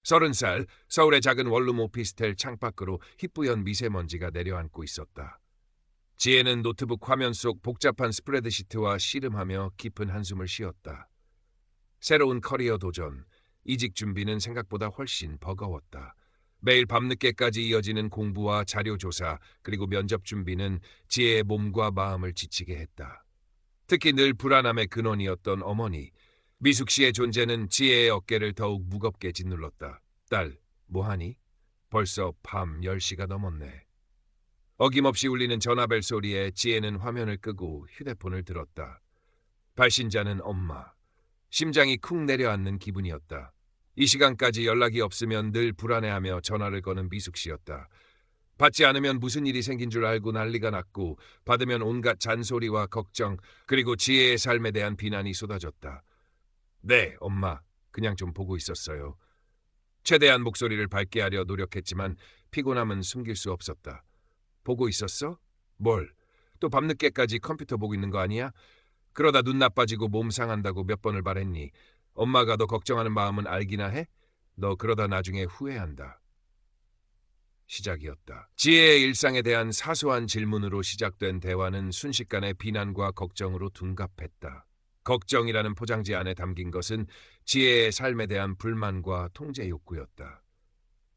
30살, 서울의 작은 원룸 오피스텔 창밖으로 희뿌연 미세먼지가 내려앉고 있었다. 지혜는 노트북 화면 속 복잡한 스프레드시트와 씨름하며 깊은 한숨을 쉬었다. 새로운 커리어 도전, 이직 준비는 생각보다 훨씬 버거웠다. 매일 밤늦게까지 이어지는 공부와 자료 조사, 그리고 면접 준비는 지혜의 몸과 마음을 지치게 했다. 특히 늘 불안함의 근원이었던 어머니, 미숙 씨의 존재는 지혜의 어깨를 더욱 무겁게 짓눌렀다. 딸, 뭐하니? 벌써 밤 10시가 넘었네. 어김없이 울리는 전화벨 소리에 지혜는 화면을 끄고 휴대폰을 들었다. 발신자는 엄마. 심장이 쿵 내려앉는 기분이었다. 이 시간까지 연락이 없으면 늘 불안해하며 전화를 거는 미숙 씨였다. 받지 않으면 무슨 일이 생긴 줄 알고 난리가 났고, 받으면 온갖 잔소리와 걱정, 그리고 지혜의 삶에 대한 비난이 쏟아졌다. 네, 엄마. 그냥 좀 보고 있었어요. 최대한 목소리를 밝게 하려 노력했지만 피곤함은 숨길 수 없었다. 보고 있었어? 뭘? 또 밤늦게까지 컴퓨터 보고 있는 거 아니야? 그러다 눈 나빠지고 몸 상한다고 몇 번을 말했니? 엄마가 너 걱정하는 마음은 알기나 해? 너 그러다 나중에 후회한다. 시작이었다. 지혜의 일상에 대한 사소한 질문으로 시작된 대화는 순식간에 비난과 걱정으로 둔갑했다. 걱정이라는 포장지 안에 담긴 것은 지혜의 삶에 대한 불만과 통제 욕구였다.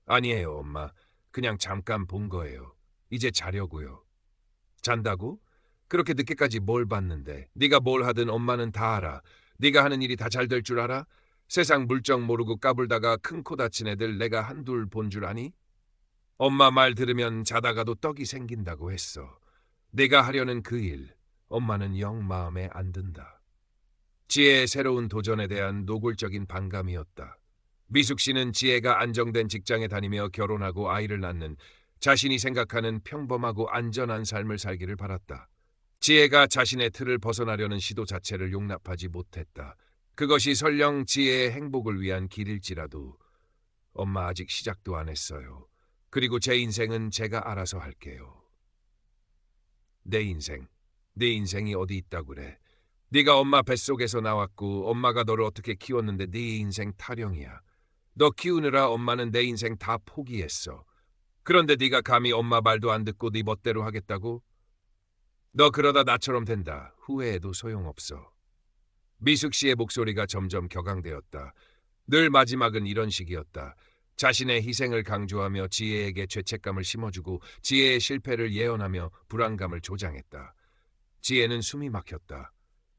아니에요, 엄마. 그냥 잠깐 본 거예요. 이제 자려고요. 잔다고? 그렇게 늦게까지 뭘 봤는데? 네가 뭘 하든 엄마는 다 알아. 네가 하는 일이 다 잘 될 줄 알아? 세상 물정 모르고 까불다가 큰 코 다친 애들 내가 한둘 본 줄 아니? 엄마 말 들으면 자다가도 떡이 생긴다고 했어. 내가 하려는 그 일, 엄마는 영 마음에 안 든다. 지혜의 새로운 도전에 대한 노골적인 반감이었다. 미숙 씨는 지혜가 안정된 직장에 다니며 결혼하고 아이를 낳는 자신이 생각하는 평범하고 안전한 삶을 살기를 바랐다. 지혜가 자신의 틀을 벗어나려는 시도 자체를 용납하지 못했다. 그것이 설령 지혜의 행복을 위한 길일지라도 엄마 아직 시작도 안 했어요. 그리고 제 인생은 제가 알아서 할게요. 내 인생, 네 인생이 어디 있다고 그래. 네가 엄마 뱃속에서 나왔고 엄마가 너를 어떻게 키웠는데 네 인생 타령이야. 너 키우느라 엄마는 내 인생 다 포기했어. 그런데 네가 감히 엄마 말도 안 듣고 네 멋대로 하겠다고? 너 그러다 나처럼 된다. 후회해도 소용없어. 미숙 씨의 목소리가 점점 격앙되었다. 늘 마지막은 이런 식이었다. 자신의 희생을 강조하며 지혜에게 죄책감을 심어주고 지혜의 실패를 예언하며 불안감을 조장했다. 지혜는 숨이 막혔다.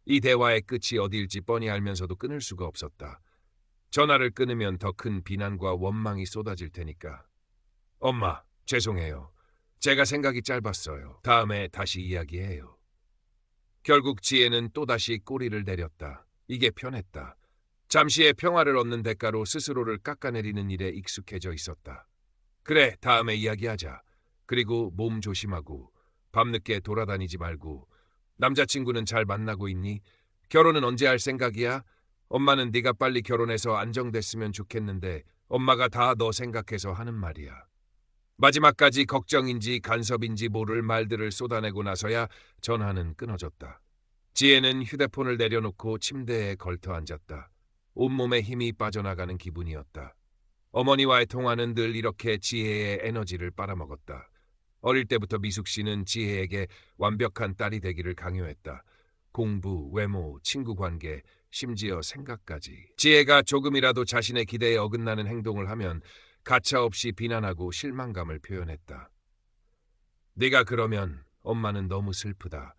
이 대화의 끝이 어디일지 뻔히 알면서도 끊을 수가 없었다. 전화를 끊으면 더 큰 비난과 원망이 쏟아질 테니까. 엄마, 죄송해요. 제가 생각이 짧았어요. 다음에 다시 이야기해요. 결국 지혜는 또다시 꼬리를 내렸다. 이게 편했다. 잠시의 평화를 얻는 대가로 스스로를 깎아내리는 일에 익숙해져 있었다. 그래, 다음에 이야기하자. 그리고 몸 조심하고 밤늦게 돌아다니지 말고. 남자친구는 잘 만나고 있니? 결혼은 언제 할 생각이야? 엄마는 네가 빨리 결혼해서 안정됐으면 좋겠는데 엄마가 다 너 생각해서 하는 말이야. 마지막까지 걱정인지 간섭인지 모를 말들을 쏟아내고 나서야 전화는 끊어졌다. 지혜는 휴대폰을 내려놓고 침대에 걸터 앉았다. 온몸에 힘이 빠져나가는 기분이었다. 어머니와의 통화는 늘 이렇게 지혜의 에너지를 빨아먹었다. 어릴 때부터 미숙 씨는 지혜에게 완벽한 딸이 되기를 강요했다. 공부, 외모, 친구 관계, 심지어 생각까지. 지혜가 조금이라도 자신의 기대에 어긋나는 행동을 하면 가차없이 비난하고 실망감을 표현했다. 네가 그러면 엄마는 너무 슬프다.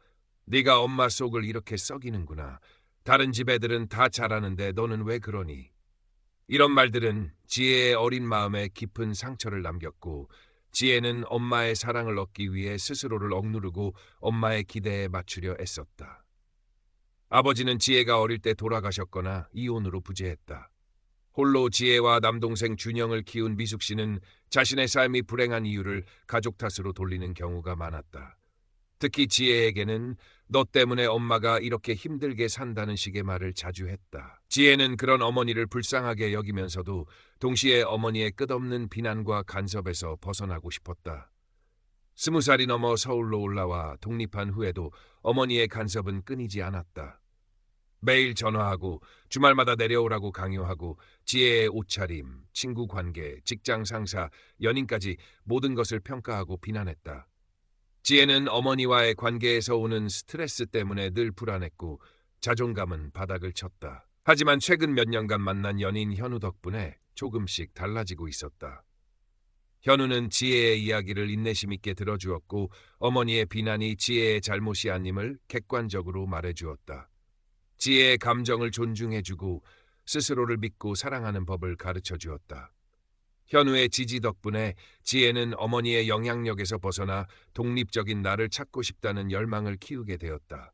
네가 엄마 속을 이렇게 썩이는구나. 다른 집 애들은 다 잘하는데 너는 왜 그러니? 이런 말들은 지혜의 어린 마음에 깊은 상처를 남겼고 지혜는 엄마의 사랑을 얻기 위해 스스로를 억누르고 엄마의 기대에 맞추려 애썼다. 아버지는 지혜가 어릴 때 돌아가셨거나 이혼으로 부재했다. 홀로 지혜와 남동생 준영을 키운 미숙 씨는 자신의 삶이 불행한 이유를 가족 탓으로 돌리는 경우가 많았다. 특히 지혜에게는 너 때문에 엄마가 이렇게 힘들게 산다는 식의 말을 자주 했다. 지혜는 그런 어머니를 불쌍하게 여기면서도 동시에 어머니의 끝없는 비난과 간섭에서 벗어나고 싶었다. 20살이 넘어 서울로 올라와 독립한 후에도 어머니의 간섭은 끊이지 않았다. 매일 전화하고 주말마다 내려오라고 강요하고 지혜의 옷차림, 친구 관계, 직장 상사, 연인까지 모든 것을 평가하고 비난했다. 지혜는 어머니와의 관계에서 오는 스트레스 때문에 늘 불안했고 자존감은 바닥을 쳤다. 하지만 최근 몇 년간 만난 연인 현우 덕분에 조금씩 달라지고 있었다. 현우는 지혜의 이야기를 인내심 있게 들어주었고 어머니의 비난이 지혜의 잘못이 아님을 객관적으로 말해주었다. 지혜의 감정을 존중해주고 스스로를 믿고 사랑하는 법을 가르쳐 주었다. 현우의 지지 덕분에 지혜는 어머니의 영향력에서 벗어나 독립적인 나를 찾고 싶다는 열망을 키우게 되었다.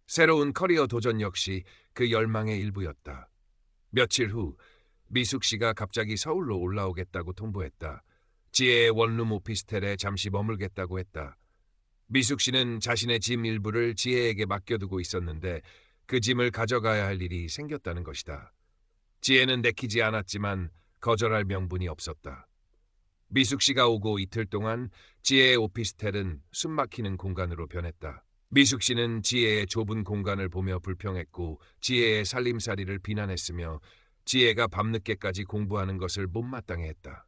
새로운 커리어 도전 역시 그 열망의 일부였다. 며칠 후 미숙 씨가 갑자기 서울로 올라오겠다고 통보했다. 지혜의 원룸 오피스텔에 잠시 머물겠다고 했다. 미숙 씨는 자신의 짐 일부를 지혜에게 맡겨두고 있었는데 그 짐을 가져가야 할 일이 생겼다는 것이다. 지혜는 내키지 않았지만 거절할 명분이 없었다. 미숙 씨가 오고 이틀 동안 지혜의 오피스텔은 숨막히는 공간으로 변했다. 미숙 씨는 지혜의 좁은 공간을 보며 불평했고 지혜의 살림살이를 비난했으며 지혜가 밤늦게까지 공부하는 것을 못마땅해 했다.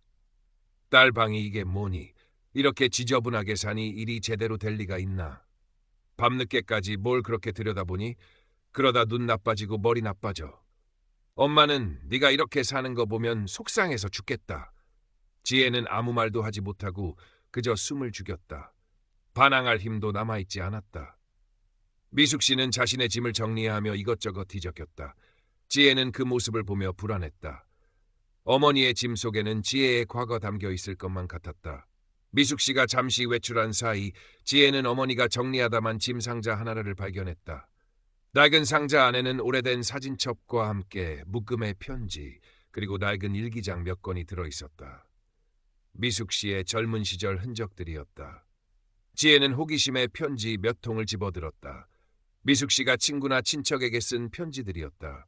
딸 방이 이게 뭐니? 이렇게 지저분하게 사니 일이 제대로 될 리가 있나? 밤늦게까지 뭘 그렇게 들여다보니? 그러다 눈 나빠지고 머리 나빠져. 엄마는 네가 이렇게 사는 거 보면 속상해서 죽겠다. 지혜는 아무 말도 하지 못하고 그저 숨을 죽였다. 반항할 힘도 남아있지 않았다. 미숙 씨는 자신의 짐을 정리하며 이것저것 뒤적였다. 지혜는 그 모습을 보며 불안했다. 어머니의 짐 속에는 지혜의 과거 담겨 있을 것만 같았다. 미숙 씨가 잠시 외출한 사이 지혜는 어머니가 정리하다만 짐 상자 하나를 발견했다. 낡은 상자 안에는 오래된 사진첩과 함께 묶음의 편지 그리고 낡은 일기장 몇 권이 들어있었다. 미숙 씨의 젊은 시절 흔적들이었다. 지혜는 호기심에 편지 몇 통을 집어들었다. 미숙 씨가 친구나 친척에게 쓴 편지들이었다.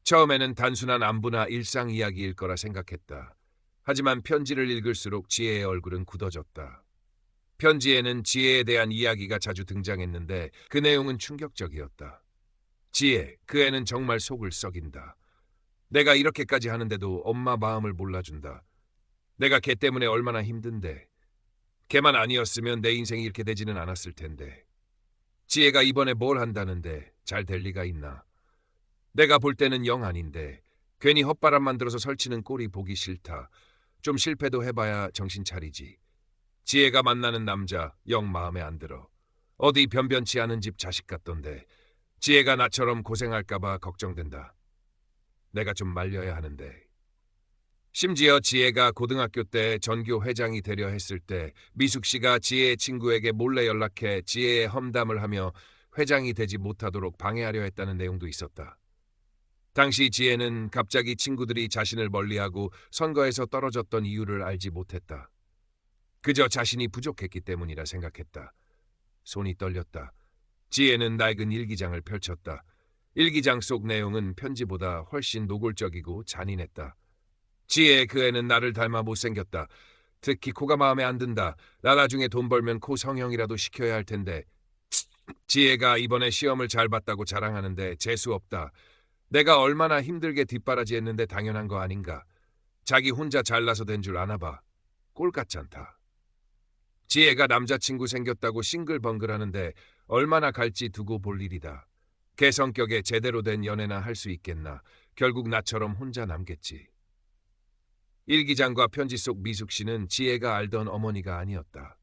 처음에는 단순한 안부나 일상 이야기일 거라 생각했다. 하지만 편지를 읽을수록 지혜의 얼굴은 굳어졌다. 편지에는 지혜에 대한 이야기가 자주 등장했는데 그 내용은 충격적이었다. 지혜, 그 애는 정말 속을 썩인다. 내가 이렇게까지 하는데도 엄마 마음을 몰라준다. 내가 걔 때문에 얼마나 힘든데. 걔만 아니었으면 내 인생이 이렇게 되지는 않았을 텐데. 지혜가 이번에 뭘 한다는데 잘 될 리가 있나. 내가 볼 때는 영 아닌데 괜히 헛바람 만들어서 설치는 꼴이 보기 싫다. 좀 실패도 해봐야 정신 차리지. 지혜가 만나는 남자 영 마음에 안 들어. 어디 변변치 않은 집 자식 같던데. 지혜가 나처럼 고생할까봐 걱정된다. 내가 좀 말려야 하는데. 심지어 지혜가 고등학교 때 전교 회장이 되려 했을 때 미숙 씨가 지혜의 친구에게 몰래 연락해 지혜의 험담을 하며 회장이 되지 못하도록 방해하려 했다는 내용도 있었다. 당시 지혜는 갑자기 친구들이 자신을 멀리하고 선거에서 떨어졌던 이유를 알지 못했다. 그저 자신이 부족했기 때문이라 생각했다. 손이 떨렸다. 지혜는 낡은 일기장을 펼쳤다. 일기장 속 내용은 편지보다 훨씬 노골적이고 잔인했다. 지혜, 그 애는 나를 닮아 못생겼다. 특히 코가 마음에 안 든다. 나 나중에 돈 벌면 코 성형이라도 시켜야 할 텐데. 지혜가 이번에 시험을 잘 봤다고 자랑하는데 재수 없다. 내가 얼마나 힘들게 뒷바라지했는데 당연한 거 아닌가. 자기 혼자 잘나서 된 줄 아나 봐. 꼴같잖다. 지혜가 남자친구 생겼다고 싱글벙글하는데 얼마나 갈지 두고 볼 일이다. 걔 성격에 제대로 된 연애나 할 수 있겠나. 결국 나처럼 혼자 남겠지. 일기장과 편지 속 미숙 씨는 지혜가 알던 어머니가 아니었다.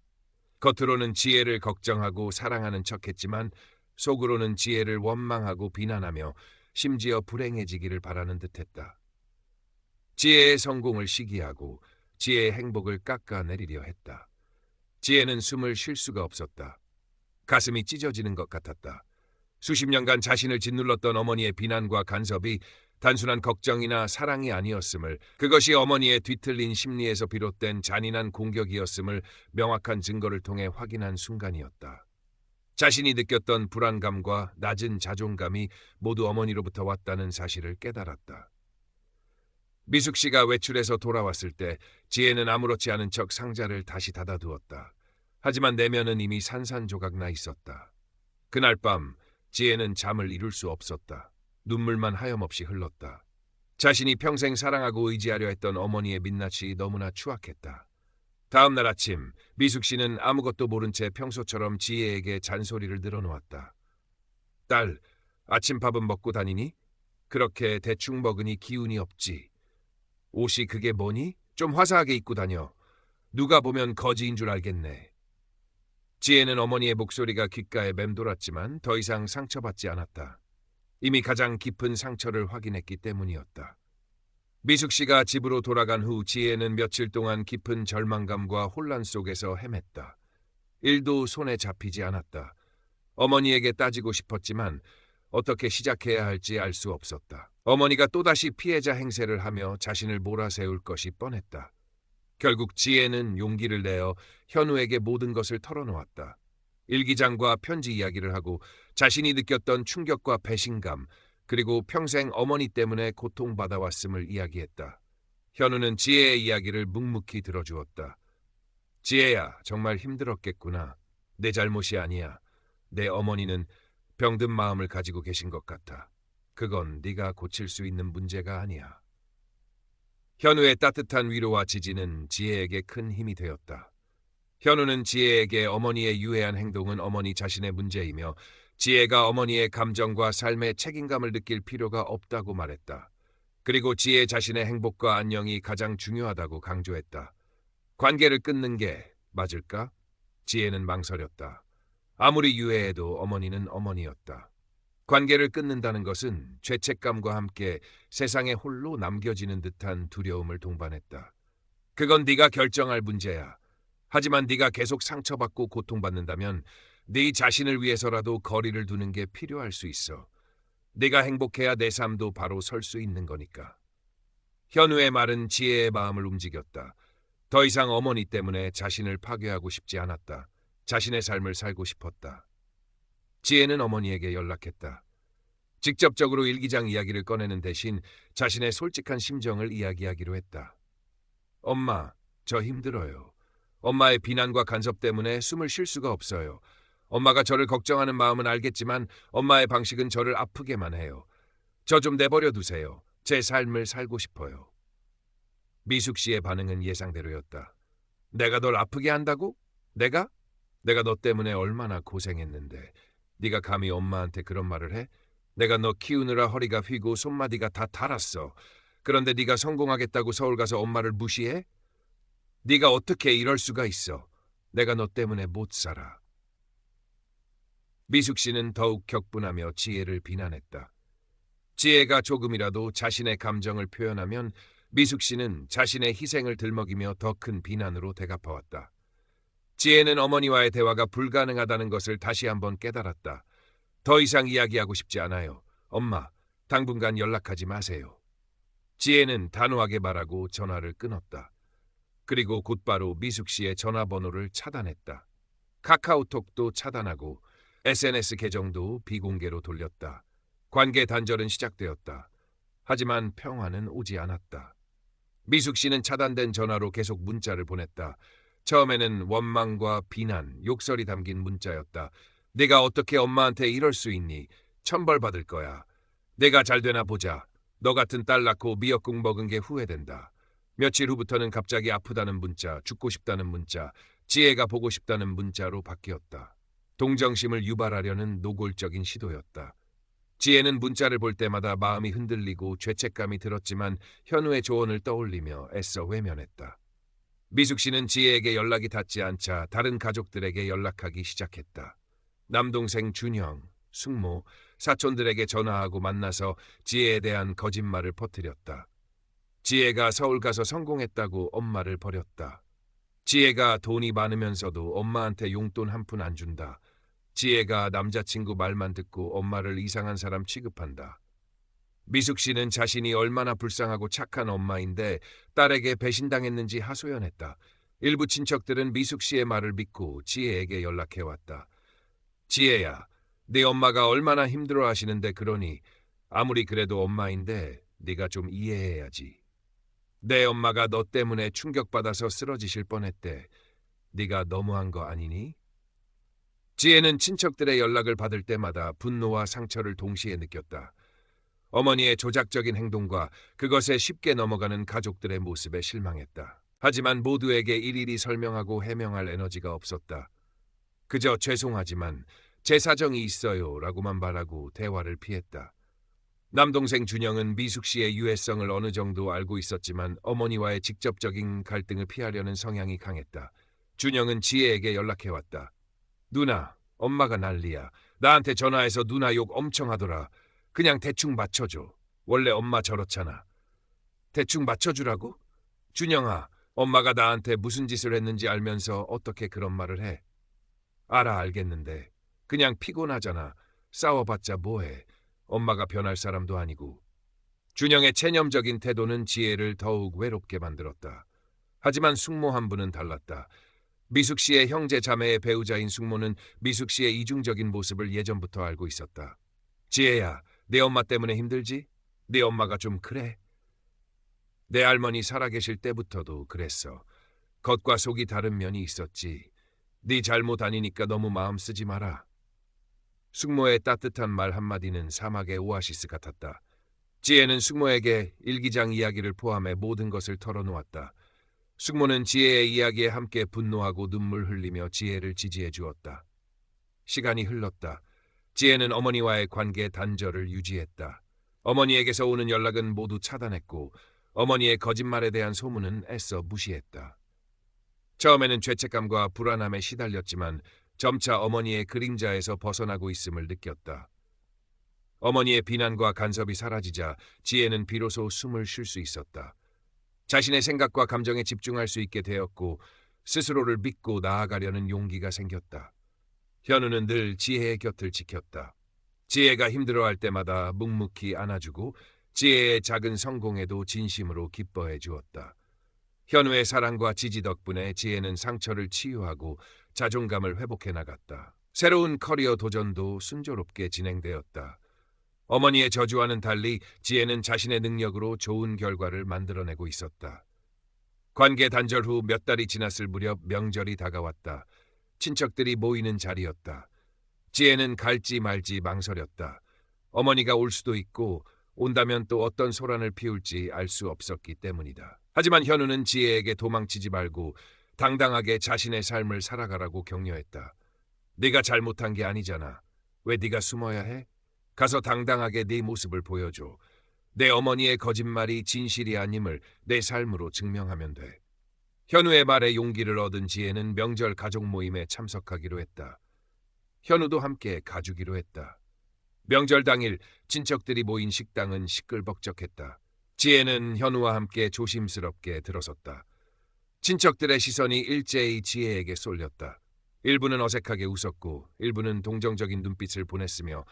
겉으로는 지혜를 걱정하고 사랑하는 척했지만 속으로는 지혜를 원망하고 비난하며 심지어 불행해지기를 바라는 듯했다. 지혜의 성공을 시기하고 지혜의 행복을 깎아내리려 했다. 지혜는 숨을 쉴 수가 없었다. 가슴이 찢어지는 것 같았다. 수십 년간 자신을 짓눌렀던 어머니의 비난과 간섭이 단순한 걱정이나 사랑이 아니었음을, 그것이 어머니의 뒤틀린 심리에서 비롯된 잔인한 공격이었음을 명확한 증거를 통해 확인한 순간이었다. 자신이 느꼈던 불안감과 낮은 자존감이 모두 어머니로부터 왔다는 사실을 깨달았다. 미숙 씨가 외출해서 돌아왔을 때 지혜는 아무렇지 않은 척 상자를 다시 닫아두었다. 하지만 내면은 이미 산산조각 나 있었다. 그날 밤 지혜는 잠을 이룰 수 없었다. 눈물만 하염없이 흘렀다. 자신이 평생 사랑하고 의지하려 했던 어머니의 민낯이 너무나 추악했다. 다음 날 아침, 미숙 씨는 아무것도 모른 채 평소처럼 지혜에게 잔소리를 늘어놓았다. 딸, 아침밥은 먹고 다니니? 그렇게 대충 먹으니 기운이 없지. 옷이 그게 뭐니? 좀 화사하게 입고 다녀. 누가 보면 거지인 줄 알겠네. 지혜는 어머니의 목소리가 귓가에 맴돌았지만 더 이상 상처받지 않았다. 이미 가장 깊은 상처를 확인했기 때문이었다. 미숙 씨가 집으로 돌아간 후 지혜는 며칠 동안 깊은 절망감과 혼란 속에서 헤맸다. 일도 손에 잡히지 않았다. 어머니에게 따지고 싶었지만 어떻게 시작해야 할지 알 수 없었다. 어머니가 또다시 피해자 행세를 하며 자신을 몰아세울 것이 뻔했다. 결국 지혜는 용기를 내어 현우에게 모든 것을 털어놓았다. 일기장과 편지 이야기를 하고 자신이 느꼈던 충격과 배신감, 그리고 평생 어머니 때문에 고통받아왔음을 이야기했다. 현우는 지혜의 이야기를 묵묵히 들어주었다. 지혜야, 정말 힘들었겠구나. 내 잘못이 아니야. 내 어머니는 병든 마음을 가지고 계신 것 같아. 그건 네가 고칠 수 있는 문제가 아니야. 현우의 따뜻한 위로와 지지는 지혜에게 큰 힘이 되었다. 현우는 지혜에게 어머니의 유해한 행동은 어머니 자신의 문제이며 지혜가 어머니의 감정과 삶의 책임감을 느낄 필요가 없다고 말했다. 그리고 지혜 자신의 행복과 안녕이 가장 중요하다고 강조했다. 관계를 끊는 게 맞을까? 지혜는 망설였다. 아무리 유해해도 어머니는 어머니였다. 관계를 끊는다는 것은 죄책감과 함께 세상에 홀로 남겨지는 듯한 두려움을 동반했다. 그건 네가 결정할 문제야. 하지만 네가 계속 상처받고 고통받는다면 네 자신을 위해서라도 거리를 두는 게 필요할 수 있어. 네가 행복해야 내 삶도 바로 설 수 있는 거니까. 현우의 말은 지혜의 마음을 움직였다. 더 이상 어머니 때문에 자신을 파괴하고 싶지 않았다. 자신의 삶을 살고 싶었다. 지혜는 어머니에게 연락했다. 직접적으로 일기장 이야기를 꺼내는 대신 자신의 솔직한 심정을 이야기하기로 했다. 엄마, 저 힘들어요. 엄마의 비난과 간섭 때문에 숨을 쉴 수가 없어요. 엄마가 저를 걱정하는 마음은 알겠지만 엄마의 방식은 저를 아프게만 해요. 저 좀 내버려 두세요. 제 삶을 살고 싶어요. 미숙 씨의 반응은 예상대로였다. 내가 널 아프게 한다고? 내가? 내가 너 때문에 얼마나 고생했는데. 네가 감히 엄마한테 그런 말을 해? 내가 너 키우느라 허리가 휘고 손마디가 다 닳았어. 그런데 네가 성공하겠다고 서울 가서 엄마를 무시해? 네가 어떻게 이럴 수가 있어. 내가 너 때문에 못 살아. 미숙 씨는 더욱 격분하며 지혜를 비난했다. 지혜가 조금이라도 자신의 감정을 표현하면 미숙 씨는 자신의 희생을 들먹이며 더 큰 비난으로 대갚아왔다. 지혜는 어머니와의 대화가 불가능하다는 것을 다시 한번 깨달았다. 더 이상 이야기하고 싶지 않아요. 엄마, 당분간 연락하지 마세요. 지혜는 단호하게 말하고 전화를 끊었다. 그리고 곧바로 미숙 씨의 전화번호를 차단했다. 카카오톡도 차단하고 SNS 계정도 비공개로 돌렸다. 관계 단절은 시작되었다. 하지만 평화는 오지 않았다. 미숙 씨는 차단된 전화로 계속 문자를 보냈다. 처음에는 원망과 비난, 욕설이 담긴 문자였다. 내가 어떻게 엄마한테 이럴 수 있니? 천벌받을 거야. 내가 잘 되나 보자. 너 같은 딸 낳고 미역국 먹은 게 후회된다. 며칠 후부터는 갑자기 아프다는 문자, 죽고 싶다는 문자, 지혜가 보고 싶다는 문자로 바뀌었다. 동정심을 유발하려는 노골적인 시도였다. 지혜는 문자를 볼 때마다 마음이 흔들리고 죄책감이 들었지만 현우의 조언을 떠올리며 애써 외면했다. 미숙 씨는 지혜에게 연락이 닿지 않자 다른 가족들에게 연락하기 시작했다. 남동생 준영, 숙모, 사촌들에게 전화하고 만나서 지혜에 대한 거짓말을 퍼뜨렸다. 지혜가 서울 가서 성공했다고 엄마를 버렸다. 지혜가 돈이 많으면서도 엄마한테 용돈 한 푼 안 준다. 지혜가 남자친구 말만 듣고 엄마를 이상한 사람 취급한다. 미숙 씨는 자신이 얼마나 불쌍하고 착한 엄마인데 딸에게 배신당했는지 하소연했다. 일부 친척들은 미숙 씨의 말을 믿고 지혜에게 연락해왔다. 지혜야, 네 엄마가 얼마나 힘들어하시는데 그러니 아무리 그래도 엄마인데 네가 좀 이해해야지. 내 엄마가 너 때문에 충격받아서 쓰러지실 뻔했대. 네가 너무한 거 아니니? 지혜는 친척들의 연락을 받을 때마다 분노와 상처를 동시에 느꼈다. 어머니의 조작적인 행동과 그것에 쉽게 넘어가는 가족들의 모습에 실망했다. 하지만 모두에게 일일이 설명하고 해명할 에너지가 없었다. 그저 죄송하지만 제 사정이 있어요 라고만 말하고 대화를 피했다. 남동생 준영은 미숙 씨의 유해성을 어느 정도 알고 있었지만 어머니와의 직접적인 갈등을 피하려는 성향이 강했다. 준영은 지혜에게 연락해왔다. 누나, 엄마가 난리야. 나한테 전화해서 누나 욕 엄청 하더라. 그냥 대충 맞춰줘. 원래 엄마 저렇잖아. 대충 맞춰주라고? 준영아, 엄마가 나한테 무슨 짓을 했는지 알면서 어떻게 그런 말을 해? 알겠는데. 그냥 피곤하잖아. 싸워봤자 뭐해. 엄마가 변할 사람도 아니고. 준영의 체념적인 태도는 지혜를 더욱 외롭게 만들었다. 하지만 숙모 한 분은 달랐다. 미숙 씨의 형제 자매의 배우자인 숙모는 미숙 씨의 이중적인 모습을 예전부터 알고 있었다. 지혜야, 네 엄마 때문에 힘들지? 네 엄마가 좀 그래? 내 할머니 살아계실 때부터도 그랬어. 겉과 속이 다른 면이 있었지. 네 잘못 아니니까 너무 마음 쓰지 마라. 숙모의 따뜻한 말 한마디는 사막의 오아시스 같았다. 지혜는 숙모에게 일기장 이야기를 포함해 모든 것을 털어놓았다. 숙모는 지혜의 이야기에 함께 분노하고 눈물 흘리며 지혜를 지지해 주었다. 시간이 흘렀다. 지혜는 어머니와의 관계 단절을 유지했다. 어머니에게서 오는 연락은 모두 차단했고 어머니의 거짓말에 대한 소문은 애써 무시했다. 처음에는 죄책감과 불안함에 시달렸지만 점차 어머니의 그림자에서 벗어나고 있음을 느꼈다. 어머니의 비난과 간섭이 사라지자 지혜는 비로소 숨을 쉴 수 있었다. 자신의 생각과 감정에 집중할 수 있게 되었고 스스로를 믿고 나아가려는 용기가 생겼다. 현우는 늘 지혜의 곁을 지켰다. 지혜가 힘들어할 때마다 묵묵히 안아주고 지혜의 작은 성공에도 진심으로 기뻐해 주었다. 현우의 사랑과 지지 덕분에 지혜는 상처를 치유하고 자존감을 회복해 나갔다. 새로운 커리어 도전도 순조롭게 진행되었다. 어머니의 저주와는 달리 지혜는 자신의 능력으로 좋은 결과를 만들어내고 있었다. 관계 단절 후 몇 달이 지났을 무렵 명절이 다가왔다. 친척들이 모이는 자리였다. 지혜는 갈지 말지 망설였다. 어머니가 올 수도 있고 온다면 또 어떤 소란을 피울지 알 수 없었기 때문이다. 하지만 현우는 지혜에게 도망치지 말고 당당하게 자신의 삶을 살아가라고 격려했다. 네가 잘못한 게 아니잖아. 왜 네가 숨어야 해? 가서 당당하게 네 모습을 보여줘. 내 어머니의 거짓말이 진실이 아님을 내 삶으로 증명하면 돼. 현우의 말에 용기를 얻은 지혜는 명절 가족 모임에 참석하기로 했다. 현우도 함께 가주기로 했다. 명절 당일 친척들이 모인 식당은 시끌벅적했다. 지혜는 현우와 함께 조심스럽게 들어섰다. 친척들의 시선이 일제히 지혜에게 쏠렸다. 일부는 어색하게 웃었고 일부는 동정적인 눈빛을 보냈으며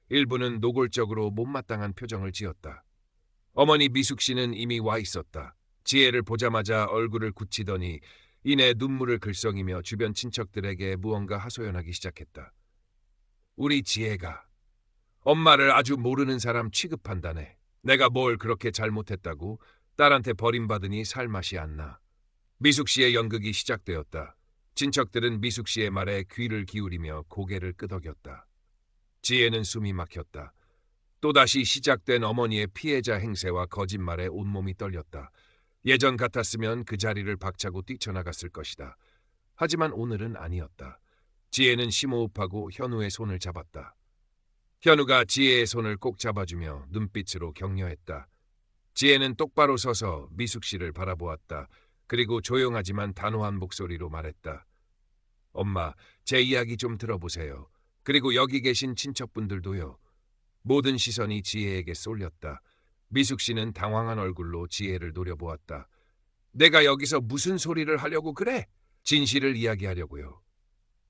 일부는 노골적으로 못마땅한 표정을 지었다. 어머니 미숙 씨는 이미 와 있었다. 지혜를 보자마자 얼굴을 굳히더니 이내 눈물을 글썽이며 주변 친척들에게 무언가 하소연하기 시작했다. 우리 지혜가 엄마를 아주 모르는 사람 취급한다네. 내가 뭘 그렇게 잘못했다고 딸한테 버림받으니 살 맛이 안 나. 미숙 씨의 연극이 시작되었다. 친척들은 미숙 씨의 말에 귀를 기울이며 고개를 끄덕였다. 지혜는 숨이 막혔다. 또다시 시작된 어머니의 피해자 행세와 거짓말에 온몸이 떨렸다. 예전 같았으면 그 자리를 박차고 뛰쳐나갔을 것이다. 하지만 오늘은 아니었다. 지혜는 심호흡하고 현우의 손을 잡았다. 현우가 지혜의 손을 꼭 잡아주며 눈빛으로 격려했다. 지혜는 똑바로 서서 미숙 씨를 바라보았다. 그리고 조용하지만 단호한 목소리로 말했다. 엄마, 제 이야기 좀 들어보세요. 그리고 여기 계신 친척분들도요. 모든 시선이 지혜에게 쏠렸다. 미숙 씨는 당황한 얼굴로 지혜를 노려보았다. 내가 여기서 무슨 소리를 하려고 그래? 진실을 이야기하려고요.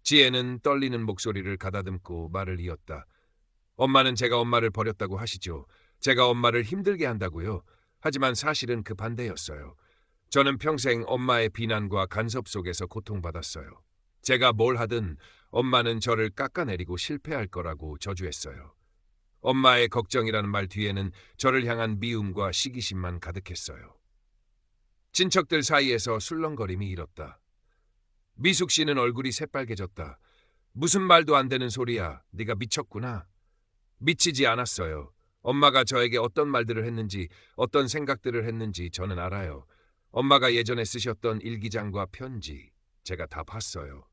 지혜는 떨리는 목소리를 가다듬고 말을 이었다. 엄마는 제가 엄마를 버렸다고 하시죠. 제가 엄마를 힘들게 한다고요. 하지만 사실은 그 반대였어요. 저는 평생 엄마의 비난과 간섭 속에서 고통받았어요. 제가 뭘 하든 엄마는 저를 깎아내리고 실패할 거라고 저주했어요. 엄마의 걱정이라는 말 뒤에는 저를 향한 미움과 시기심만 가득했어요. 친척들 사이에서 술렁거림이 일었다. 미숙 씨는 얼굴이 새빨개졌다. 무슨 말도 안 되는 소리야. 네가 미쳤구나. 미치지 않았어요. 엄마가 저에게 어떤 말들을 했는지, 어떤 생각들을 했는지 저는 알아요. 엄마가 예전에 쓰셨던 일기장과 편지, 제가 다 봤어요.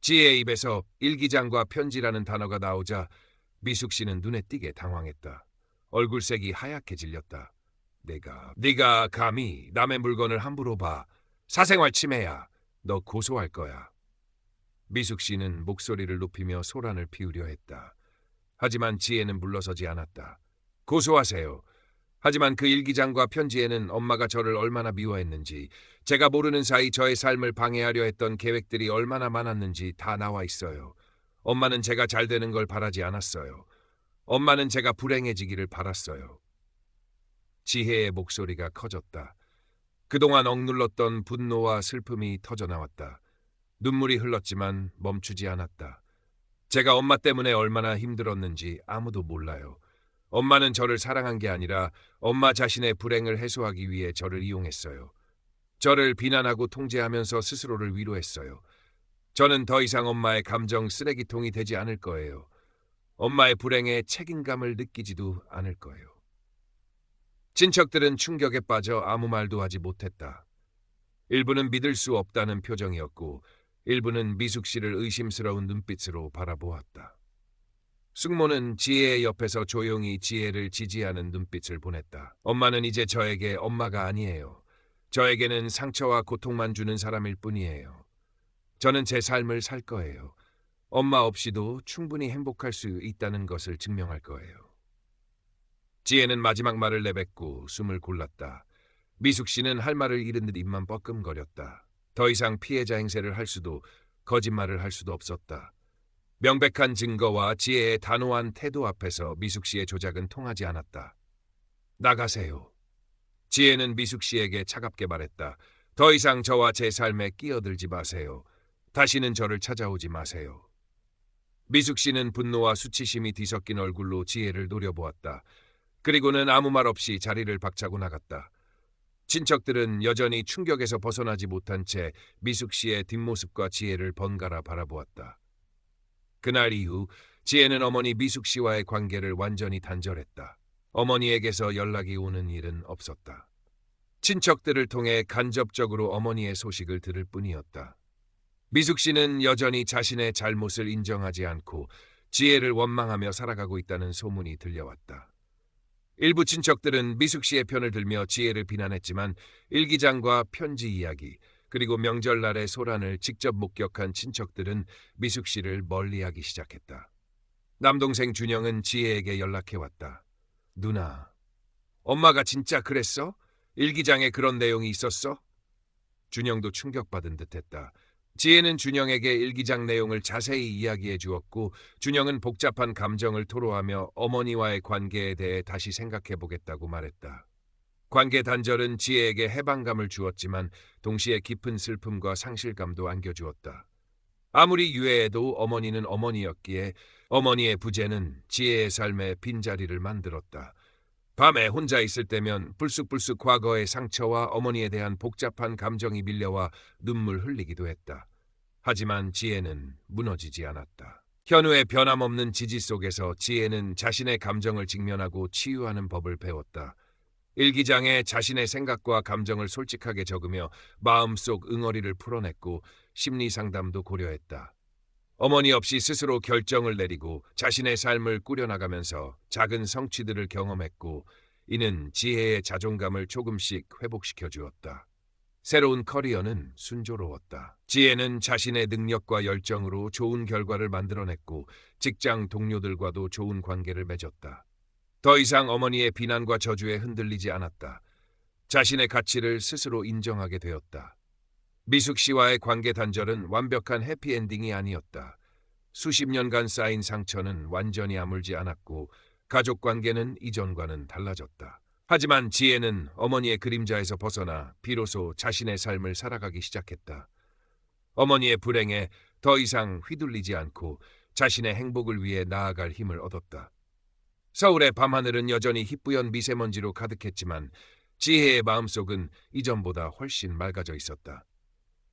지혜의 입에서 일기장과 편지라는 단어가 나오자 미숙 씨는 눈에 띄게 당황했다. 얼굴색이 하얗게 질렸다. 네가 감히 남의 물건을 함부로 봐. 사생활 침해야. 너 고소할 거야. 미숙 씨는 목소리를 높이며 소란을 피우려 했다. 하지만 지혜는 물러서지 않았다. 고소하세요. 하지만 그 일기장과 편지에는 엄마가 저를 얼마나 미워했는지, 제가 모르는 사이 저의 삶을 방해하려 했던 계획들이 얼마나 많았는지 다 나와 있어요. 엄마는 제가 잘 되는 걸 바라지 않았어요. 엄마는 제가 불행해지기를 바랐어요. 지혜의 목소리가 커졌다. 그동안 억눌렀던 분노와 슬픔이 터져나왔다. 눈물이 흘렀지만 멈추지 않았다. 제가 엄마 때문에 얼마나 힘들었는지 아무도 몰라요. 엄마는 저를 사랑한 게 아니라 엄마 자신의 불행을 해소하기 위해 저를 이용했어요. 저를 비난하고 통제하면서 스스로를 위로했어요. 저는 더 이상 엄마의 감정 쓰레기통이 되지 않을 거예요. 엄마의 불행에 책임감을 느끼지도 않을 거예요. 친척들은 충격에 빠져 아무 말도 하지 못했다. 일부는 믿을 수 없다는 표정이었고 일부는 미숙 씨를 의심스러운 눈빛으로 바라보았다. 숙모는 지혜의 옆에서 조용히 지혜를 지지하는 눈빛을 보냈다. 엄마는 이제 저에게 엄마가 아니에요. 저에게는 상처와 고통만 주는 사람일 뿐이에요. 저는 제 삶을 살 거예요. 엄마 없이도 충분히 행복할 수 있다는 것을 증명할 거예요. 지혜는 마지막 말을 내뱉고 숨을 골랐다. 미숙 씨는 할 말을 잃은 듯 입만 뻐끔거렸다. 더 이상 피해자 행세를 할 수도 거짓말을 할 수도 없었다. 명백한 증거와 지혜의 단호한 태도 앞에서 미숙 씨의 조작은 통하지 않았다. 나가세요. 지혜는 미숙 씨에게 차갑게 말했다. 더 이상 저와 제 삶에 끼어들지 마세요. 다시는 저를 찾아오지 마세요. 미숙 씨는 분노와 수치심이 뒤섞인 얼굴로 지혜를 노려보았다. 그리고는 아무 말 없이 자리를 박차고 나갔다. 친척들은 여전히 충격에서 벗어나지 못한 채 미숙 씨의 뒷모습과 지혜를 번갈아 바라보았다. 그날 이후 지혜는 어머니 미숙 씨와의 관계를 완전히 단절했다. 어머니에게서 연락이 오는 일은 없었다. 친척들을 통해 간접적으로 어머니의 소식을 들을 뿐이었다. 미숙 씨는 여전히 자신의 잘못을 인정하지 않고 지혜를 원망하며 살아가고 있다는 소문이 들려왔다. 일부 친척들은 미숙 씨의 편을 들며 지혜를 비난했지만 일기장과 편지 이야기, 그리고 명절날의 소란을 직접 목격한 친척들은 미숙 씨를 멀리하기 시작했다. 남동생 준영은 지혜에게 연락해왔다. 누나, 엄마가 진짜 그랬어? 일기장에 그런 내용이 있었어? 준영도 충격받은 듯했다. 지혜는 준영에게 일기장 내용을 자세히 이야기해 주었고 준영은 복잡한 감정을 토로하며 어머니와의 관계에 대해 다시 생각해 보겠다고 말했다. 관계 단절은 지혜에게 해방감을 주었지만 동시에 깊은 슬픔과 상실감도 안겨주었다. 아무리 유해해도 어머니는 어머니였기에 어머니의 부재는 지혜의 삶에 빈자리를 만들었다. 밤에 혼자 있을 때면 불쑥불쑥 과거의 상처와 어머니에 대한 복잡한 감정이 밀려와 눈물 흘리기도 했다. 하지만 지혜는 무너지지 않았다. 현우의 변함없는 지지 속에서 지혜는 자신의 감정을 직면하고 치유하는 법을 배웠다. 일기장에 자신의 생각과 감정을 솔직하게 적으며 마음속 응어리를 풀어냈고 심리상담도 고려했다. 어머니 없이 스스로 결정을 내리고 자신의 삶을 꾸려나가면서 작은 성취들을 경험했고 이는 지혜의 자존감을 조금씩 회복시켜 주었다. 새로운 커리어는 순조로웠다. 지혜는 자신의 능력과 열정으로 좋은 결과를 만들어냈고 직장 동료들과도 좋은 관계를 맺었다. 더 이상 어머니의 비난과 저주에 흔들리지 않았다. 자신의 가치를 스스로 인정하게 되었다. 미숙 씨와의 관계 단절은 완벽한 해피엔딩이 아니었다. 수십 년간 쌓인 상처는 완전히 아물지 않았고 가족 관계는 이전과는 달라졌다. 하지만 지혜는 어머니의 그림자에서 벗어나 비로소 자신의 삶을 살아가기 시작했다. 어머니의 불행에 더 이상 휘둘리지 않고 자신의 행복을 위해 나아갈 힘을 얻었다. 서울의 밤하늘은 여전히 희뿌연 미세먼지로 가득했지만 지혜의 마음속은 이전보다 훨씬 맑아져 있었다.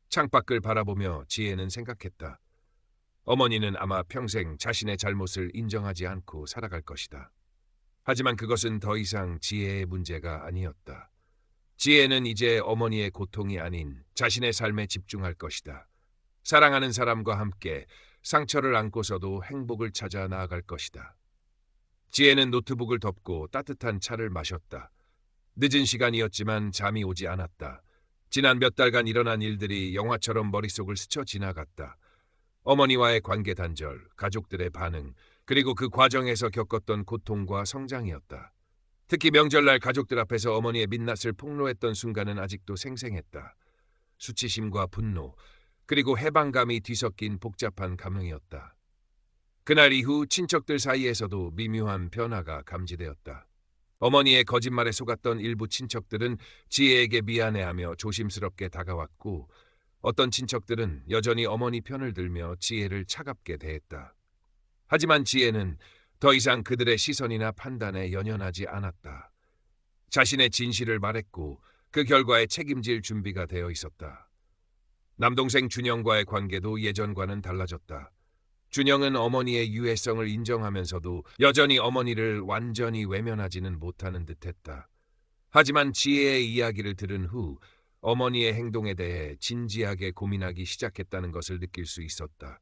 창밖을 바라보며 지혜는 생각했다. 어머니는 아마 평생 자신의 잘못을 인정하지 않고 살아갈 것이다. 하지만 그것은 더 이상 지혜의 문제가 아니었다. 지혜는 이제 어머니의 고통이 아닌 자신의 삶에 집중할 것이다. 사랑하는 사람과 함께 상처를 안고서도 행복을 찾아 나아갈 것이다. 지혜는 노트북을 덮고 따뜻한 차를 마셨다. 늦은 시간이었지만 잠이 오지 않았다. 지난 몇 달간 일어난 일들이 영화처럼 머릿속을 스쳐 지나갔다. 어머니와의 관계 단절, 가족들의 반응, 그리고 그 과정에서 겪었던 고통과 성장이었다. 특히 명절날 가족들 앞에서 어머니의 민낯을 폭로했던 순간은 아직도 생생했다. 수치심과 분노, 그리고 해방감이 뒤섞인 복잡한 감흥이었다. 그날 이후 친척들 사이에서도 미묘한 변화가 감지되었다. 어머니의 거짓말에 속았던 일부 친척들은 지혜에게 미안해하며 조심스럽게 다가왔고, 어떤 친척들은 여전히 어머니 편을 들며 지혜를 차갑게 대했다. 하지만 지혜는 더 이상 그들의 시선이나 판단에 연연하지 않았다. 자신의 진실을 말했고 그 결과에 책임질 준비가 되어 있었다. 남동생 준영과의 관계도 예전과는 달라졌다. 준영은 어머니의 유해성을 인정하면서도 여전히 어머니를 완전히 외면하지는 못하는 듯했다. 하지만 지혜의 이야기를 들은 후 어머니의 행동에 대해 진지하게 고민하기 시작했다는 것을 느낄 수 있었다.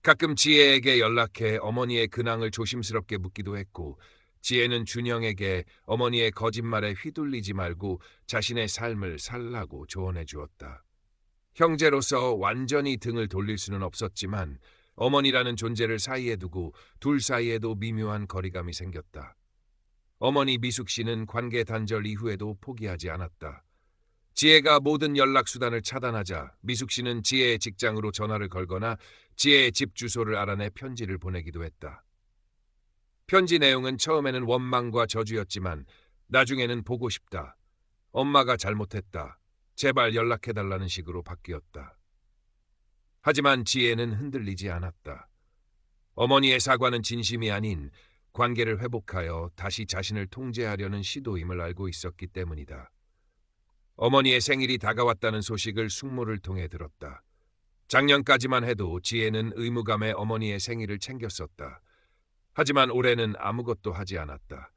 가끔 지혜에게 연락해 어머니의 근황을 조심스럽게 묻기도 했고, 지혜는 준영에게 어머니의 거짓말에 휘둘리지 말고 자신의 삶을 살라고 조언해 주었다. 형제로서 완전히 등을 돌릴 수는 없었지만 어머니라는 존재를 사이에 두고 둘 사이에도 미묘한 거리감이 생겼다. 어머니 미숙 씨는 관계 단절 이후에도 포기하지 않았다. 지혜가 모든 연락 수단을 차단하자 미숙 씨는 지혜의 직장으로 전화를 걸거나 지혜의 집 주소를 알아내 편지를 보내기도 했다. 편지 내용은 처음에는 원망과 저주였지만 나중에는 보고 싶다. 엄마가 잘못했다. 제발 연락해달라는 식으로 바뀌었다. 하지만 지혜는 흔들리지 않았다. 어머니의 사과는 진심이 아닌 관계를 회복하여 다시 자신을 통제하려는 시도임을 알고 있었기 때문이다. 어머니의 생일이 다가왔다는 소식을 숙모를 통해 들었다. 작년까지만 해도 지혜는 의무감에 어머니의 생일을 챙겼었다. 하지만 올해는 아무것도 하지 않았다.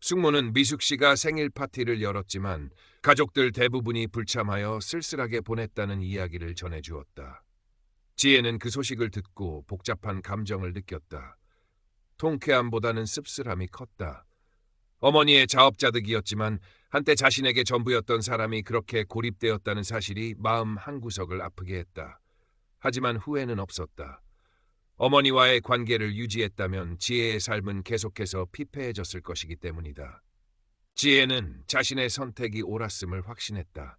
숙모는 미숙 씨가 생일 파티를 열었지만 가족들 대부분이 불참하여 쓸쓸하게 보냈다는 이야기를 전해주었다. 지혜는 그 소식을 듣고 복잡한 감정을 느꼈다. 통쾌함보다는 씁쓸함이 컸다. 어머니의 자업자득이었지만 한때 자신에게 전부였던 사람이 그렇게 고립되었다는 사실이 마음 한구석을 아프게 했다. 하지만 후회는 없었다. 어머니와의 관계를 유지했다면 지혜의 삶은 계속해서 피폐해졌을 것이기 때문이다. 지혜는 자신의 선택이 옳았음을 확신했다.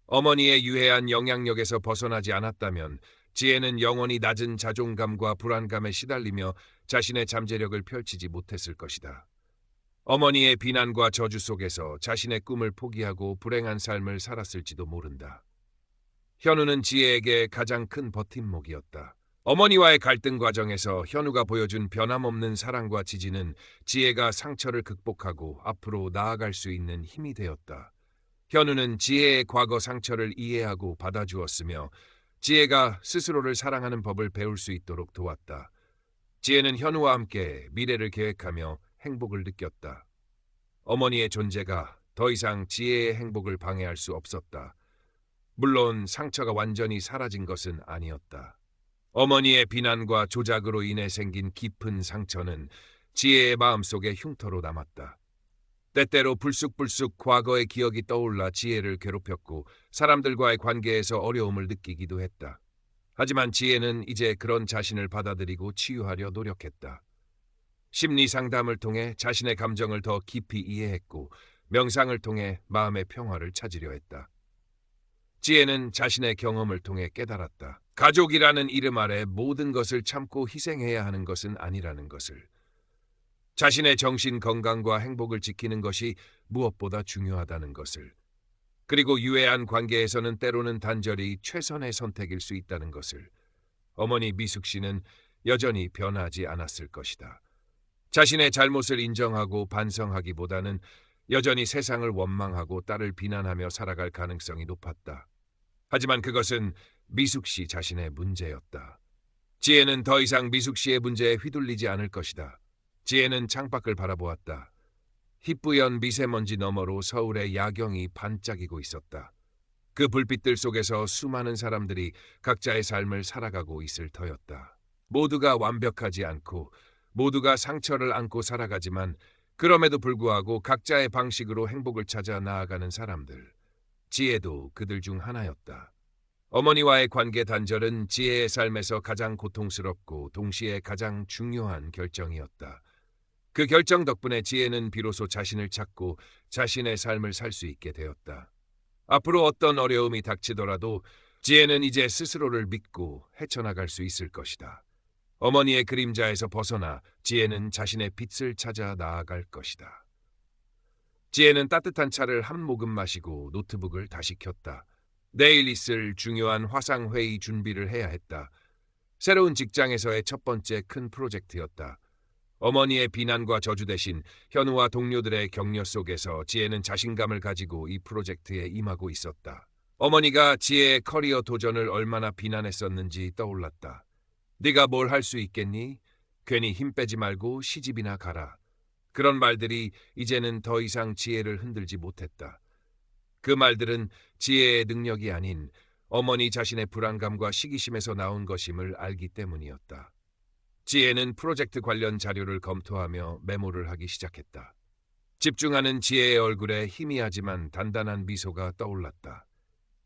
어머니의 유해한 영향력에서 벗어나지 않았다면 지혜는 영원히 낮은 자존감과 불안감에 시달리며 자신의 잠재력을 펼치지 못했을 것이다. 어머니의 비난과 저주 속에서 자신의 꿈을 포기하고 불행한 삶을 살았을지도 모른다. 현우는 지혜에게 가장 큰 버팀목이었다. 어머니와의 갈등 과정에서 현우가 보여준 변함없는 사랑과 지지는 지혜가 상처를 극복하고 앞으로 나아갈 수 있는 힘이 되었다. 현우는 지혜의 과거 상처를 이해하고 받아주었으며 지혜가 스스로를 사랑하는 법을 배울 수 있도록 도왔다. 지혜는 현우와 함께 미래를 계획하며 행복을 느꼈다. 어머니의 존재가 더 이상 지혜의 행복을 방해할 수 없었다. 물론 상처가 완전히 사라진 것은 아니었다. 어머니의 비난과 조작으로 인해 생긴 깊은 상처는 지혜의 마음속에 흉터로 남았다. 때때로 불쑥불쑥 과거의 기억이 떠올라 지혜를 괴롭혔고 사람들과의 관계에서 어려움을 느끼기도 했다. 하지만 지혜는 이제 그런 자신을 받아들이고 치유하려 노력했다. 심리 상담을 통해 자신의 감정을 더 깊이 이해했고 명상을 통해 마음의 평화를 찾으려 했다. 지혜는 자신의 경험을 통해 깨달았다. 가족이라는 이름 아래 모든 것을 참고 희생해야 하는 것은 아니라는 것을. 자신의 정신 건강과 행복을 지키는 것이 무엇보다 중요하다는 것을. 그리고 유해한 관계에서는 때로는 단절이 최선의 선택일 수 있다는 것을. 어머니 미숙 씨는 여전히 변하지 않았을 것이다. 자신의 잘못을 인정하고 반성하기보다는 여전히 세상을 원망하고 딸을 비난하며 살아갈 가능성이 높았다. 하지만 그것은 미숙 씨 자신의 문제였다. 지혜는 더 이상 미숙 씨의 문제에 휘둘리지 않을 것이다. 지혜는 창밖을 바라보았다. 희뿌연 미세먼지 너머로 서울의 야경이 반짝이고 있었다. 그 불빛들 속에서 수많은 사람들이 각자의 삶을 살아가고 있을 터였다. 모두가 완벽하지 않고 모두가 상처를 안고 살아가지만 그럼에도 불구하고 각자의 방식으로 행복을 찾아 나아가는 사람들. 지혜도 그들 중 하나였다. 어머니와의 관계 단절은 지혜의 삶에서 가장 고통스럽고 동시에 가장 중요한 결정이었다. 그 결정 덕분에 지혜는 비로소 자신을 찾고 자신의 삶을 살 수 있게 되었다. 앞으로 어떤 어려움이 닥치더라도 지혜는 이제 스스로를 믿고 헤쳐나갈 수 있을 것이다. 어머니의 그림자에서 벗어나 지혜는 자신의 빛을 찾아 나아갈 것이다. 지혜는 따뜻한 차를 한 모금 마시고 노트북을 다시 켰다. 내일 있을 중요한 화상회의 준비를 해야 했다. 새로운 직장에서의 첫 번째 큰 프로젝트였다. 어머니의 비난과 저주 대신 현우와 동료들의 격려 속에서 지혜는 자신감을 가지고 이 프로젝트에 임하고 있었다. 어머니가 지혜의 커리어 도전을 얼마나 비난했었는지 떠올랐다. 네가 뭘 할 수 있겠니? 괜히 힘 빼지 말고 시집이나 가라. 그런 말들이 이제는 더 이상 지혜를 흔들지 못했다. 그 말들은 지혜의 능력이 아닌 어머니 자신의 불안감과 시기심에서 나온 것임을 알기 때문이었다. 지혜는 프로젝트 관련 자료를 검토하며 메모를 하기 시작했다. 집중하는 지혜의 얼굴에 희미하지만 단단한 미소가 떠올랐다.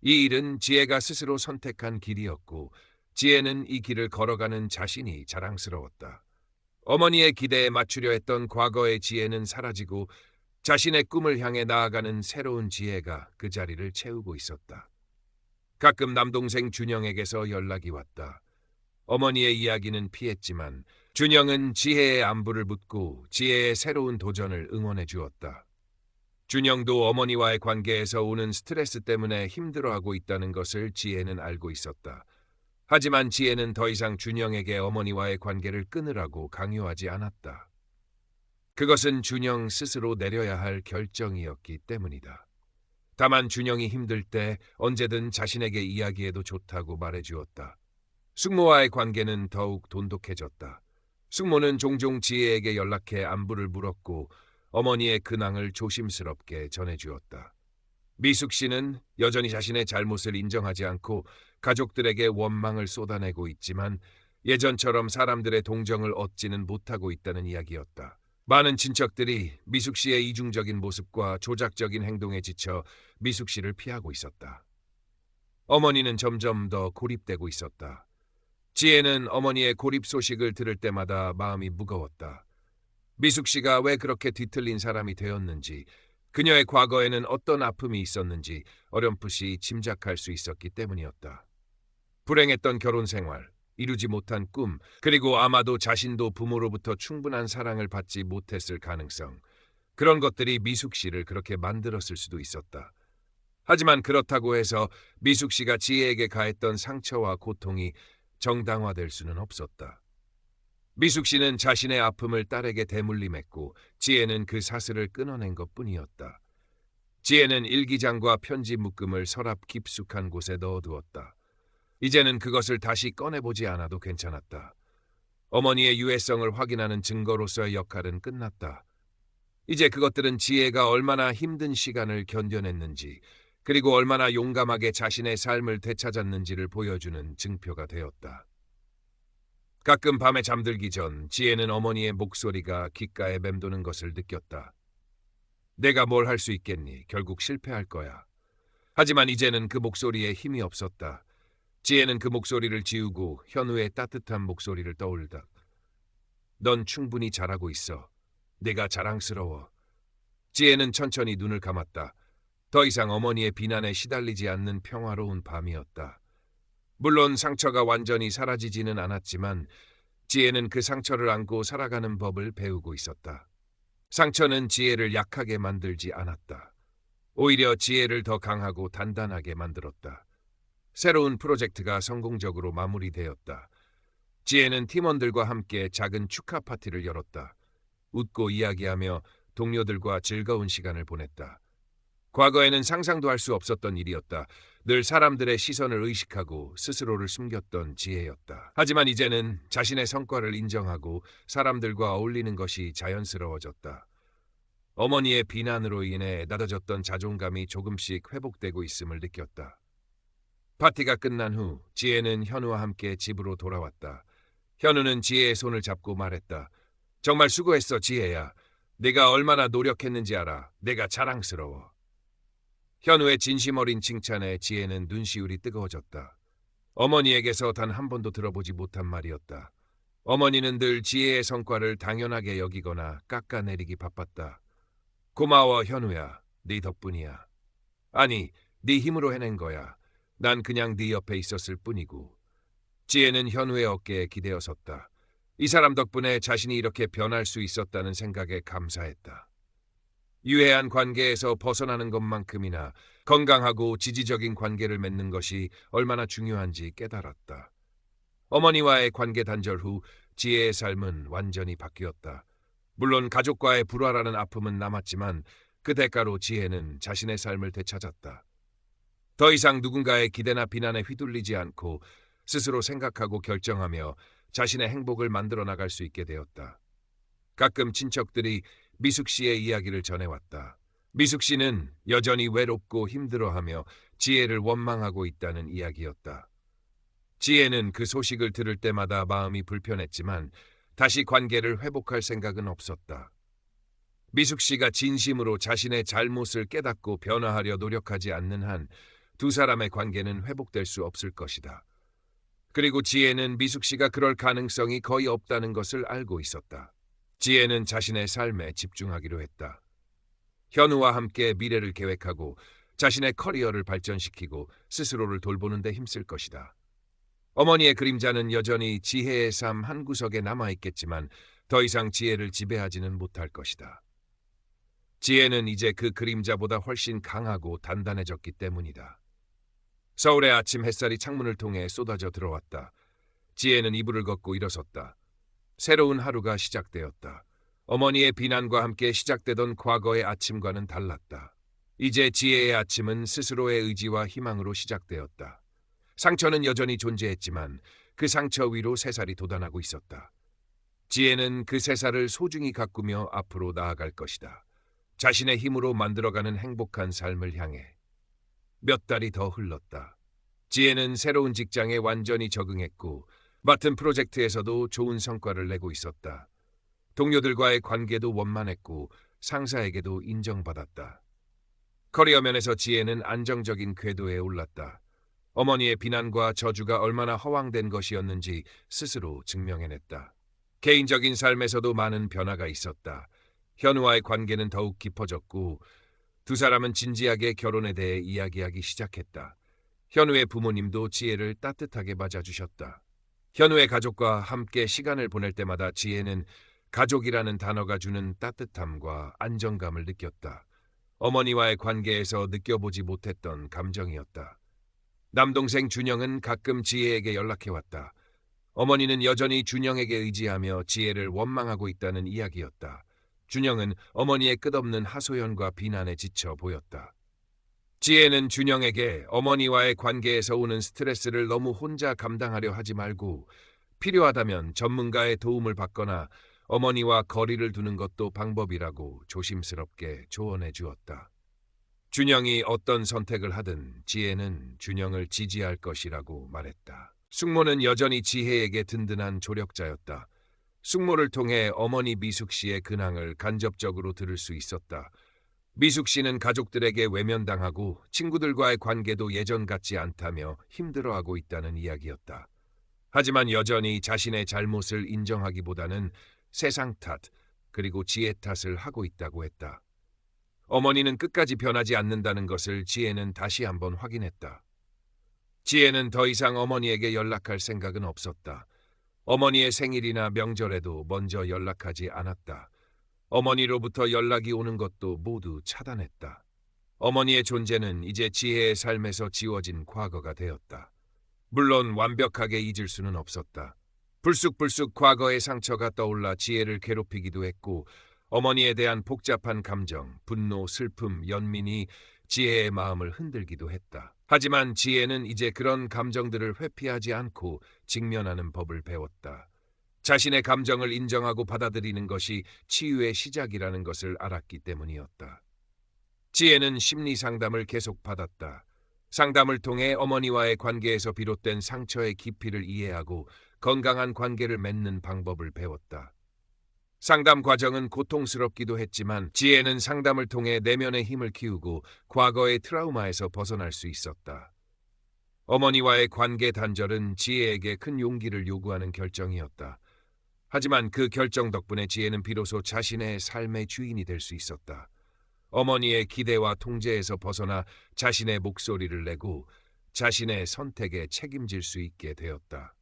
이 일은 지혜가 스스로 선택한 길이었고 지혜는 이 길을 걸어가는 자신이 자랑스러웠다. 어머니의 기대에 맞추려 했던 과거의 지혜는 사라지고 자신의 꿈을 향해 나아가는 새로운 지혜가 그 자리를 채우고 있었다. 가끔 남동생 준영에게서 연락이 왔다. 어머니의 이야기는 피했지만 준영은 지혜의 안부를 묻고 지혜의 새로운 도전을 응원해 주었다. 준영도 어머니와의 관계에서 오는 스트레스 때문에 힘들어하고 있다는 것을 지혜는 알고 있었다. 하지만 지혜는 더 이상 준영에게 어머니와의 관계를 끊으라고 강요하지 않았다. 그것은 준영 스스로 내려야 할 결정이었기 때문이다. 다만 준영이 힘들 때 언제든 자신에게 이야기해도 좋다고 말해주었다. 숙모와의 관계는 더욱 돈독해졌다. 숙모는 종종 지혜에게 연락해 안부를 물었고 어머니의 근황을 조심스럽게 전해주었다. 미숙 씨는 여전히 자신의 잘못을 인정하지 않고 가족들에게 원망을 쏟아내고 있지만 예전처럼 사람들의 동정을 얻지는 못하고 있다는 이야기였다. 많은 친척들이 미숙 씨의 이중적인 모습과 조작적인 행동에 지쳐 미숙 씨를 피하고 있었다. 어머니는 점점 더 고립되고 있었다. 지혜는 어머니의 고립 소식을 들을 때마다 마음이 무거웠다. 미숙 씨가 왜 그렇게 뒤틀린 사람이 되었는지, 그녀의 과거에는 어떤 아픔이 있었는지 어렴풋이 짐작할 수 있었기 때문이었다. 불행했던 결혼 생활, 이루지 못한 꿈, 그리고 아마도 자신도 부모로부터 충분한 사랑을 받지 못했을 가능성, 그런 것들이 미숙 씨를 그렇게 만들었을 수도 있었다. 하지만 그렇다고 해서 미숙 씨가 지혜에게 가했던 상처와 고통이 정당화될 수는 없었다. 미숙 씨는 자신의 아픔을 딸에게 대물림했고 지혜는 그 사슬을 끊어낸 것뿐이었다. 지혜는 일기장과 편지 묶음을 서랍 깊숙한 곳에 넣어두었다. 이제는 그것을 다시 꺼내보지 않아도 괜찮았다. 어머니의 유해성을 확인하는 증거로서의 역할은 끝났다. 이제 그것들은 지혜가 얼마나 힘든 시간을 견뎌냈는지, 그리고 얼마나 용감하게 자신의 삶을 되찾았는지를 보여주는 증표가 되었다. 가끔 밤에 잠들기 전 지혜는 어머니의 목소리가 귓가에 맴도는 것을 느꼈다. 내가 뭘 할 수 있겠니? 결국 실패할 거야. 하지만 이제는 그 목소리에 힘이 없었다. 지혜는 그 목소리를 지우고 현우의 따뜻한 목소리를 떠올다. 넌 충분히 잘하고 있어. 내가 자랑스러워. 지혜는 천천히 눈을 감았다. 더 이상 어머니의 비난에 시달리지 않는 평화로운 밤이었다. 물론 상처가 완전히 사라지지는 않았지만 지혜는 그 상처를 안고 살아가는 법을 배우고 있었다. 상처는 지혜를 약하게 만들지 않았다. 오히려 지혜를 더 강하고 단단하게 만들었다. 새로운 프로젝트가 성공적으로 마무리되었다. 지혜는 팀원들과 함께 작은 축하 파티를 열었다. 웃고 이야기하며 동료들과 즐거운 시간을 보냈다. 과거에는 상상도 할 수 없었던 일이었다. 늘 사람들의 시선을 의식하고 스스로를 숨겼던 지혜였다. 하지만 이제는 자신의 성과를 인정하고 사람들과 어울리는 것이 자연스러워졌다. 어머니의 비난으로 인해 낮아졌던 자존감이 조금씩 회복되고 있음을 느꼈다. 파티가 끝난 후 지혜는 현우와 함께 집으로 돌아왔다. 현우는 지혜의 손을 잡고 말했다. 정말 수고했어, 지혜야. 네가 얼마나 노력했는지 알아. 내가 자랑스러워. 현우의 진심 어린 칭찬에 지혜는 눈시울이 뜨거워졌다. 어머니에게서 단 한 번도 들어보지 못한 말이었다. 어머니는 늘 지혜의 성과를 당연하게 여기거나 깎아내리기 바빴다. 고마워, 현우야. 네 덕분이야. 아니, 네 힘으로 해낸 거야. 난 그냥 네 옆에 있었을 뿐이고. 지혜는 현우의 어깨에 기대어 섰다. 이 사람 덕분에 자신이 이렇게 변할 수 있었다는 생각에 감사했다. 유해한 관계에서 벗어나는 것만큼이나 건강하고 지지적인 관계를 맺는 것이 얼마나 중요한지 깨달았다. 어머니와의 관계 단절 후 지혜의 삶은 완전히 바뀌었다. 물론 가족과의 불화라는 아픔은 남았지만 그 대가로 지혜는 자신의 삶을 되찾았다. 더 이상 누군가의 기대나 비난에 휘둘리지 않고 스스로 생각하고 결정하며 자신의 행복을 만들어 나갈 수 있게 되었다. 가끔 친척들이 미숙 씨의 이야기를 전해왔다. 미숙 씨는 여전히 외롭고 힘들어하며 지혜를 원망하고 있다는 이야기였다. 지혜는 그 소식을 들을 때마다 마음이 불편했지만 다시 관계를 회복할 생각은 없었다. 미숙 씨가 진심으로 자신의 잘못을 깨닫고 변화하려 노력하지 않는 한 두 사람의 관계는 회복될 수 없을 것이다. 그리고 지혜는 미숙 씨가 그럴 가능성이 거의 없다는 것을 알고 있었다. 지혜는 자신의 삶에 집중하기로 했다. 현우와 함께 미래를 계획하고 자신의 커리어를 발전시키고 스스로를 돌보는 데 힘쓸 것이다. 어머니의 그림자는 여전히 지혜의 삶 한구석에 남아있겠지만 더 이상 지혜를 지배하지는 못할 것이다. 지혜는 이제 그 그림자보다 훨씬 강하고 단단해졌기 때문이다. 서울의 아침 햇살이 창문을 통해 쏟아져 들어왔다. 지혜는 이불을 걷고 일어섰다. 새로운 하루가 시작되었다. 어머니의 비난과 함께 시작되던 과거의 아침과는 달랐다. 이제 지혜의 아침은 스스로의 의지와 희망으로 시작되었다. 상처는 여전히 존재했지만 그 상처 위로 새살이 돋아나고 있었다. 지혜는 그 새살을 소중히 가꾸며 앞으로 나아갈 것이다. 자신의 힘으로 만들어가는 행복한 삶을 향해. 몇 달이 더 흘렀다. 지혜는 새로운 직장에 완전히 적응했고 맡은 프로젝트에서도 좋은 성과를 내고 있었다. 동료들과의 관계도 원만했고 상사에게도 인정받았다. 커리어 면에서 지혜는 안정적인 궤도에 올랐다. 어머니의 비난과 저주가 얼마나 허황된 것이었는지 스스로 증명해냈다. 개인적인 삶에서도 많은 변화가 있었다. 현우와의 관계는 더욱 깊어졌고 두 사람은 진지하게 결혼에 대해 이야기하기 시작했다. 현우의 부모님도 지혜를 따뜻하게 맞아주셨다. 현우의 가족과 함께 시간을 보낼 때마다 지혜는 가족이라는 단어가 주는 따뜻함과 안정감을 느꼈다. 어머니와의 관계에서 느껴보지 못했던 감정이었다. 남동생 준영은 가끔 지혜에게 연락해왔다. 어머니는 여전히 준영에게 의지하며 지혜를 원망하고 있다는 이야기였다. 준영은 어머니의 끝없는 하소연과 비난에 지쳐 보였다. 지혜는 준영에게 어머니와의 관계에서 오는 스트레스를 너무 혼자 감당하려 하지 말고 필요하다면 전문가의 도움을 받거나 어머니와 거리를 두는 것도 방법이라고 조심스럽게 조언해 주었다. 준영이 어떤 선택을 하든 지혜는 준영을 지지할 것이라고 말했다. 숙모는 여전히 지혜에게 든든한 조력자였다. 숙모를 통해 어머니 미숙 씨의 근황을 간접적으로 들을 수 있었다. 미숙 씨는 가족들에게 외면당하고 친구들과의 관계도 예전 같지 않다며 힘들어하고 있다는 이야기였다. 하지만 여전히 자신의 잘못을 인정하기보다는 세상 탓 그리고 지혜 탓을 하고 있다고 했다. 어머니는 끝까지 변하지 않는다는 것을 지혜는 다시 한번 확인했다. 지혜는 더 이상 어머니에게 연락할 생각은 없었다. 어머니의 생일이나 명절에도 먼저 연락하지 않았다. 어머니로부터 연락이 오는 것도 모두 차단했다. 어머니의 존재는 이제 지혜의 삶에서 지워진 과거가 되었다. 물론 완벽하게 잊을 수는 없었다. 불쑥불쑥 과거의 상처가 떠올라 지혜를 괴롭히기도 했고 어머니에 대한 복잡한 감정, 분노, 슬픔, 연민이 지혜의 마음을 흔들기도 했다. 하지만 지혜는 이제 그런 감정들을 회피하지 않고 직면하는 법을 배웠다. 자신의 감정을 인정하고 받아들이는 것이 치유의 시작이라는 것을 알았기 때문이었다. 지혜는 심리 상담을 계속 받았다. 상담을 통해 어머니와의 관계에서 비롯된 상처의 깊이를 이해하고 건강한 관계를 맺는 방법을 배웠다. 상담 과정은 고통스럽기도 했지만 지혜는 상담을 통해 내면의 힘을 키우고 과거의 트라우마에서 벗어날 수 있었다. 어머니와의 관계 단절은 지혜에게 큰 용기를 요구하는 결정이었다. 하지만 그 결정 덕분에 지혜는 비로소 자신의 삶의 주인이 될 수 있었다. 어머니의 기대와 통제에서 벗어나 자신의 목소리를 내고 자신의 선택에 책임질 수 있게 되었다.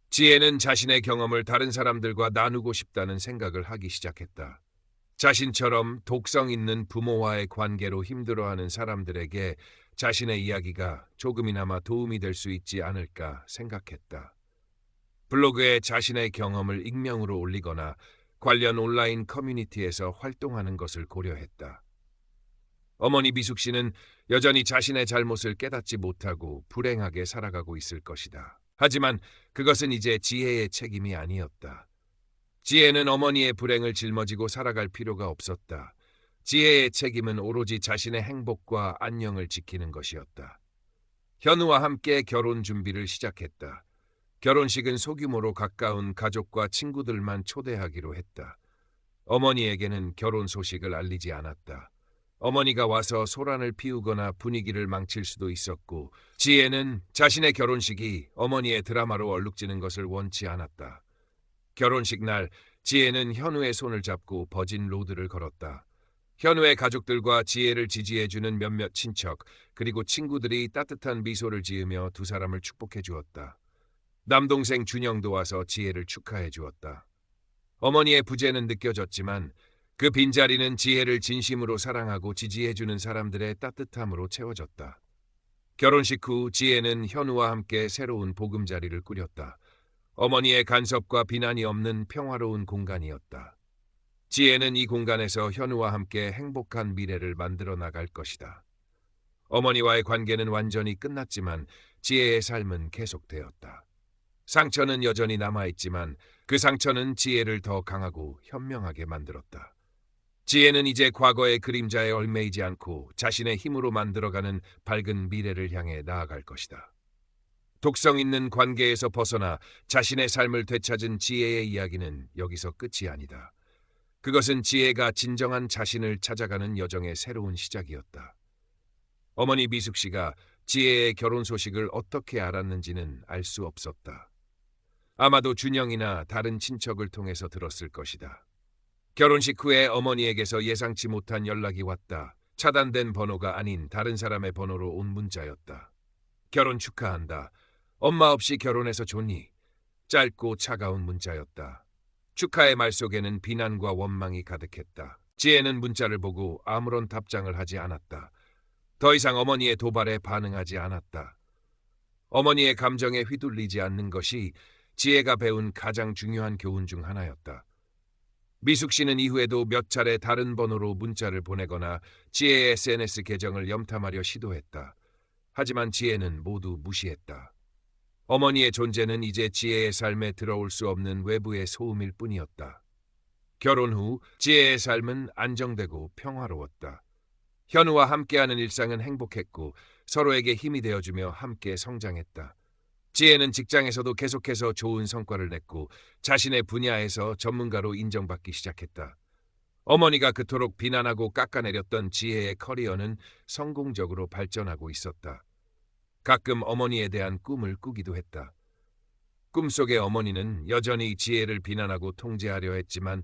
지혜는 자신의 경험을 다른 사람들과 나누고 싶다는 생각을 하기 시작했다. 자신처럼 독성 있는 부모와의 관계로 힘들어하는 사람들에게 자신의 이야기가 조금이나마 도움이 될 수 있지 않을까 생각했다. 블로그에 자신의 경험을 익명으로 올리거나 관련 온라인 커뮤니티에서 활동하는 것을 고려했다. 어머니 미숙 씨는 여전히 자신의 잘못을 깨닫지 못하고 불행하게 살아가고 있을 것이다. 하지만 그것은 이제 지혜의 책임이 아니었다. 지혜는 어머니의 불행을 짊어지고 살아갈 필요가 없었다. 지혜의 책임은 오로지 자신의 행복과 안녕을 지키는 것이었다. 현우와 함께 결혼 준비를 시작했다. 결혼식은 소규모로 가까운 가족과 친구들만 초대하기로 했다. 어머니에게는 결혼 소식을 알리지 않았다. 어머니가 와서 소란을 피우거나 분위기를 망칠 수도 있었고 지혜는 자신의 결혼식이 어머니의 드라마로 얼룩지는 것을 원치 않았다. 결혼식 날 지혜는 현우의 손을 잡고 버진 로드를 걸었다. 현우의 가족들과 지혜를 지지해주는 몇몇 친척 그리고 친구들이 따뜻한 미소를 지으며 두 사람을 축복해 주었다. 남동생 준영도 와서 지혜를 축하해 주었다. 어머니의 부재는 느껴졌지만 그 빈자리는 지혜를 진심으로 사랑하고 지지해주는 사람들의 따뜻함으로 채워졌다. 결혼식 후 지혜는 현우와 함께 새로운 보금자리를 꾸렸다. 어머니의 간섭과 비난이 없는 평화로운 공간이었다. 지혜는 이 공간에서 현우와 함께 행복한 미래를 만들어 나갈 것이다. 어머니와의 관계는 완전히 끝났지만 지혜의 삶은 계속되었다. 상처는 여전히 남아있지만 그 상처는 지혜를 더 강하고 현명하게 만들었다. 지혜는 이제 과거의 그림자에 얽매이지 않고 자신의 힘으로 만들어가는 밝은 미래를 향해 나아갈 것이다. 독성 있는 관계에서 벗어나 자신의 삶을 되찾은 지혜의 이야기는 여기서 끝이 아니다. 그것은 지혜가 진정한 자신을 찾아가는 여정의 새로운 시작이었다. 어머니 미숙 씨가 지혜의 결혼 소식을 어떻게 알았는지는 알 수 없었다. 아마도 준영이나 다른 친척을 통해서 들었을 것이다. 결혼식 후에 어머니에게서 예상치 못한 연락이 왔다. 차단된 번호가 아닌 다른 사람의 번호로 온 문자였다. 결혼 축하한다. 엄마 없이 결혼해서 좋니? 짧고 차가운 문자였다. 축하의 말 속에는 비난과 원망이 가득했다. 지혜는 문자를 보고 아무런 답장을 하지 않았다. 더 이상 어머니의 도발에 반응하지 않았다. 어머니의 감정에 휘둘리지 않는 것이 지혜가 배운 가장 중요한 교훈 중 하나였다. 미숙 씨는 이후에도 몇 차례 다른 번호로 문자를 보내거나 지혜의 SNS 계정을 염탐하려 시도했다. 하지만 지혜는 모두 무시했다. 어머니의 존재는 이제 지혜의 삶에 들어올 수 없는 외부의 소음일 뿐이었다. 결혼 후 지혜의 삶은 안정되고 평화로웠다. 현우와 함께하는 일상은 행복했고 서로에게 힘이 되어주며 함께 성장했다. 지혜는 직장에서도 계속해서 좋은 성과를 냈고 자신의 분야에서 전문가로 인정받기 시작했다. 어머니가 그토록 비난하고 깎아내렸던 지혜의 커리어는 성공적으로 발전하고 있었다. 가끔 어머니에 대한 꿈을 꾸기도 했다. 꿈속의 어머니는 여전히 지혜를 비난하고 통제하려 했지만